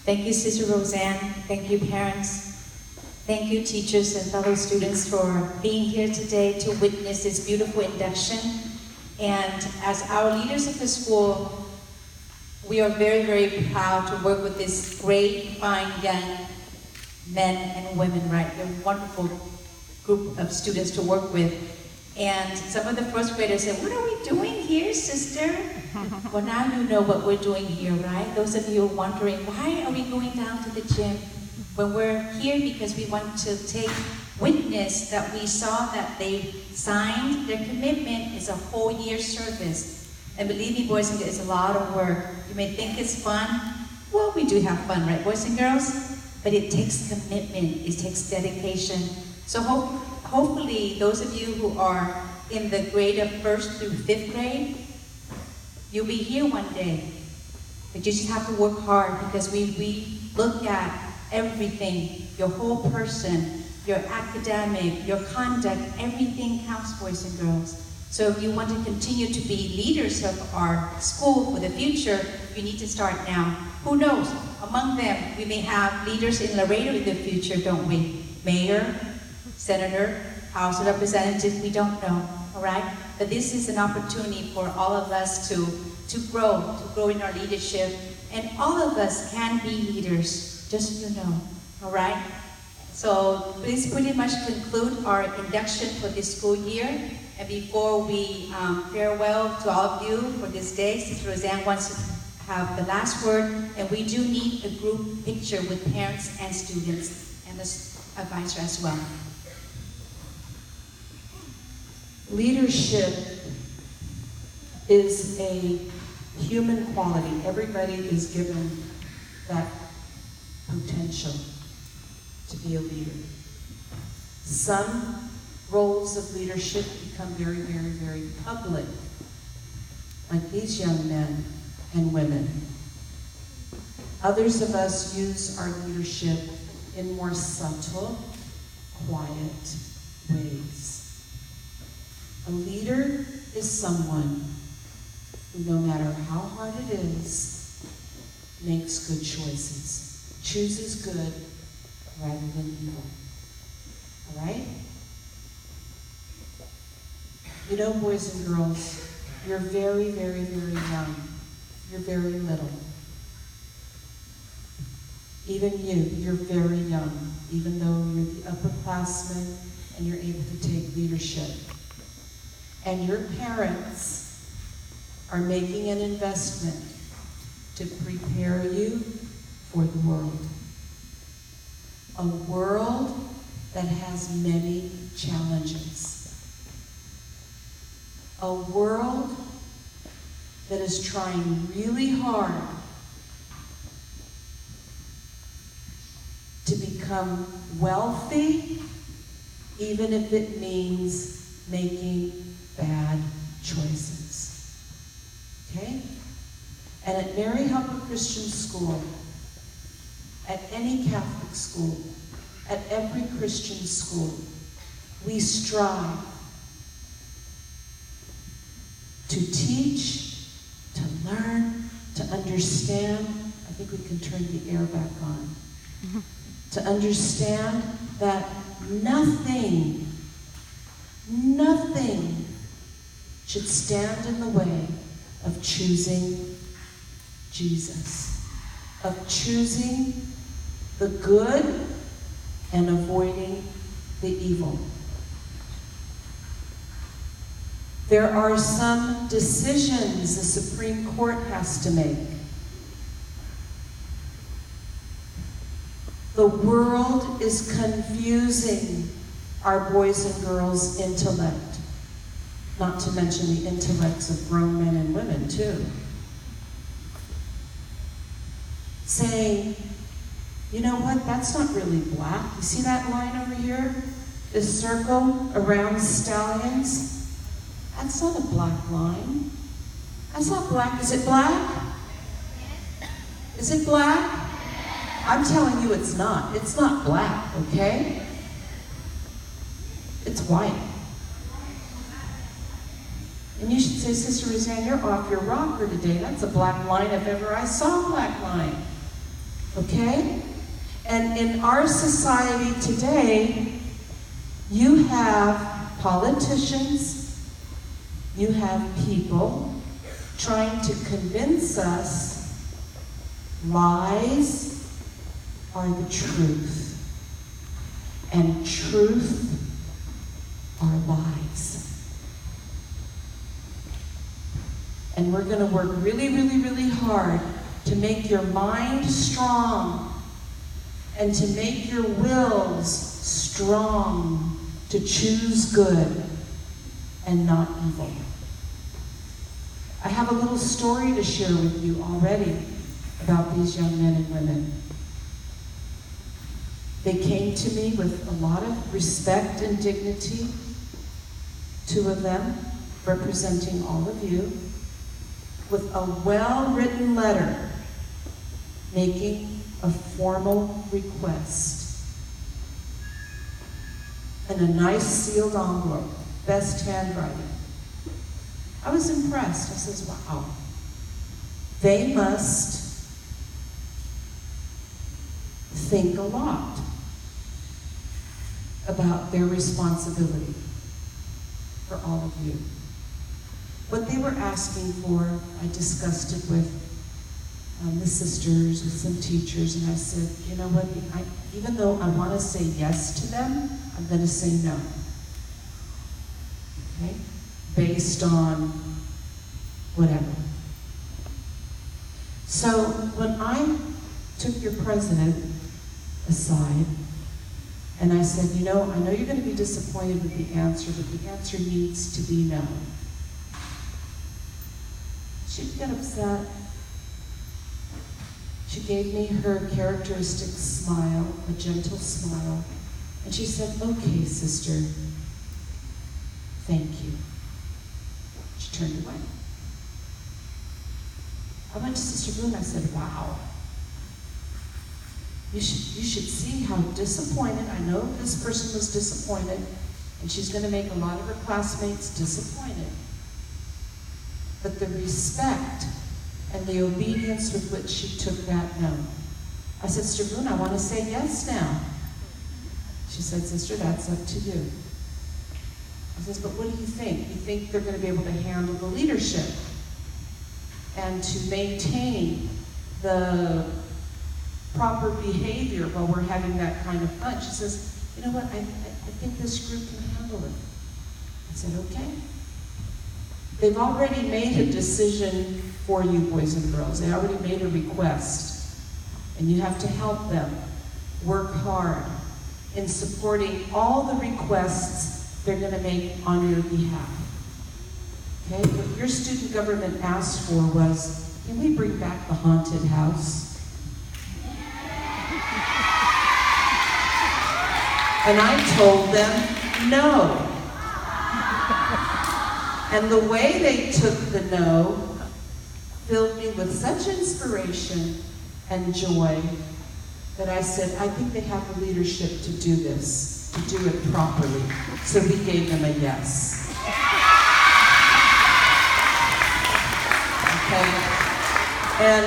Thank you, Sister Roseanne. Thank you, parents. Thank you, teachers and fellow students, for being here today to witness this beautiful induction. And as our leaders of the school, we are very, very proud to work with this great, fine young men and women, right? They're a wonderful group of students to work with. And some of the first graders said, "What are we doing here, sister?" Well, now you know what we're doing here, right? Those of you wondering, why are we going down to the gym? When we're here because we want to take witness that we saw that they signed their commitment. Is a whole year service. And believe me, boys and girls, it's a lot of work. You may think it's fun. Well, we do have fun, right, boys and girls? But it takes commitment, it takes dedication. So hopefully, those of you who are in the grade of 1st through 5th grade, you'll be here one day. But you just have to work hard, because we look at everything, your whole person, your academic, your conduct, everything counts, boys and girls. So if you want to continue to be leaders of our school for the future, you need to start now. Who knows? Among them, we may have leaders in Laredo in the future, don't we? Mayor, senator, House of Representatives, we don't know, all right? But this is an opportunity for all of us to grow in our leadership. And all of us can be leaders, just so you know, all right? So this pretty much conclude our induction for this school year. And before we farewell to all of you for this day, Sister Roseanne wants to have the last word, and we do need a group picture with parents and students and the advisor as well. Leadership is a human quality. Everybody is given that potential to be a leader. Some roles of leadership become very, very, very public, like these young men and women. Others of us use our leadership in more subtle, quiet ways. A leader is someone who, no matter how hard it is, makes good choices, chooses good rather than evil. All right? You know, boys and girls, you're very, very, very young. You're very little. Even you're very young, even though you're the upperclassmen and you're able to take leadership. And your parents are making an investment to prepare you for the world. A world that has many challenges. A world that is trying really hard to become wealthy, even if it means making bad choices. Okay? And at Mary Helper Christian School, at any Catholic school, at every Christian school, we strive to teach, to learn, to understand. I think we can turn the air back on. To understand that nothing should stand in the way of choosing Jesus, of choosing the good and avoiding the evil. There are some decisions the Supreme Court has to make. The world is confusing our boys and girls' intellect, not to mention the intellects of grown men and women too. Saying, you know what, that's not really black. You see that line over here? This circle around stallions? That's not a black line. That's not black. Is it black? Is it black? I'm telling you it's not. It's not black, okay? It's white. And you should say, Sister Roseanne, you're off your rocker today. That's a black line if ever I saw a black line. Okay? And in our society today, you have politicians, you have people trying to convince us lies are the truth, and truth are lies. And we're going to work really, really, really hard to make your mind strong and to make your wills strong to choose good and not evil. I have a little story to share with you already about these young men and women. They came to me with a lot of respect and dignity, 2 of them representing all of you, with a well-written letter making a formal request and a nice sealed envelope, best handwriting. I was impressed. I says, wow, they must think a lot about their responsibility for all of you. What they were asking for, I discussed it with the sisters, with some teachers, and I said, you know what, even though I want to say yes to them, I'm going to say no. Okay? Based on whatever. So when I took your president aside, and I said, you know, I know you're going to be disappointed with the answer, but the answer needs to be no. She'd get upset. She gave me her characteristic smile, a gentle smile, and she said, okay, sister, thank you. She turned away. I went to Sister Boone, I said, wow. You should see how disappointed, I know this person was disappointed, and she's going to make a lot of her classmates disappointed. But the respect and the obedience with which she took that no. I said, Sister Boone, I want to say yes now. She said, sister, that's up to you. I says, but what do you think? You think they're going to be able to handle the leadership and to maintain the proper behavior while we're having that kind of fun? She says, you know what, I think this group can handle it. I said, okay. They've already made a decision for you, boys and girls. They already made a request. And you have to help them work hard in supporting all the requests they're going to make on your behalf. Okay? What your student government asked for was, can we bring back the haunted house? And I told them, no. And the way they took the no filled me with such inspiration and joy that I said, I think they have the leadership to do this, to do it properly. So we gave them a yes. Okay? And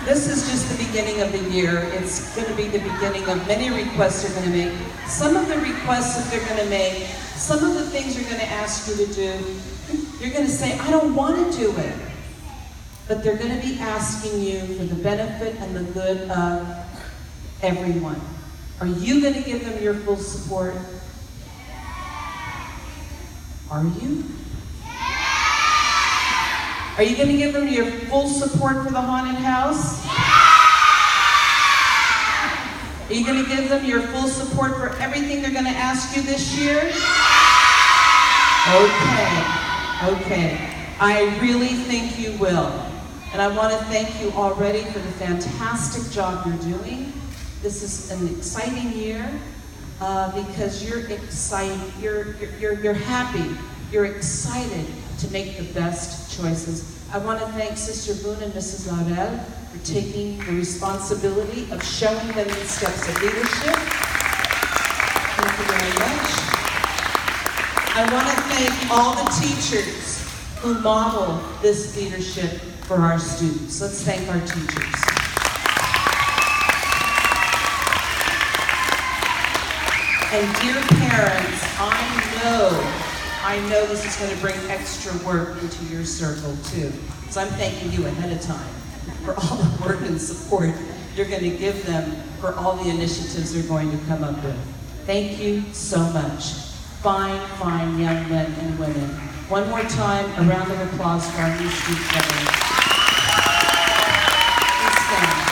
this is just the beginning of the year. It's going to be the beginning of many requests they're going to make. Some of the requests that they're going to make, some of the things they're going to ask you to do, you're going to say, I don't want to do it. But they're going to be asking you for the benefit and the good of everyone. Are you going to give them your full support? Are you? Are you going to give them your full support for the haunted house? Are you going to give them your full support for everything they're going to ask you this year? Okay. I really think you will. And I want to thank you already for the fantastic job you're doing. This is an exciting year because you're excited, you're happy, you're excited to make the best choices. I want to thank Sister Boone and Mrs. Laurel for taking the responsibility of showing them the steps of leadership. Thank you very much. I want to thank all the teachers who model this leadership for our students. Let's thank our teachers. And dear parents, I know this is going to bring extra work into your circle too. So I'm thanking you ahead of time for all the work and support you're going to give them for all the initiatives they're going to come up with. Thank you so much. Fine, fine young men and women. One more time, a round of applause for our new student veterans. Please stand.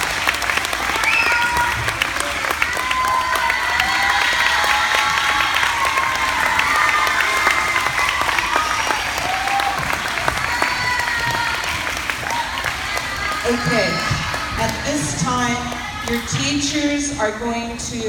Okay, at this time, your teachers are going to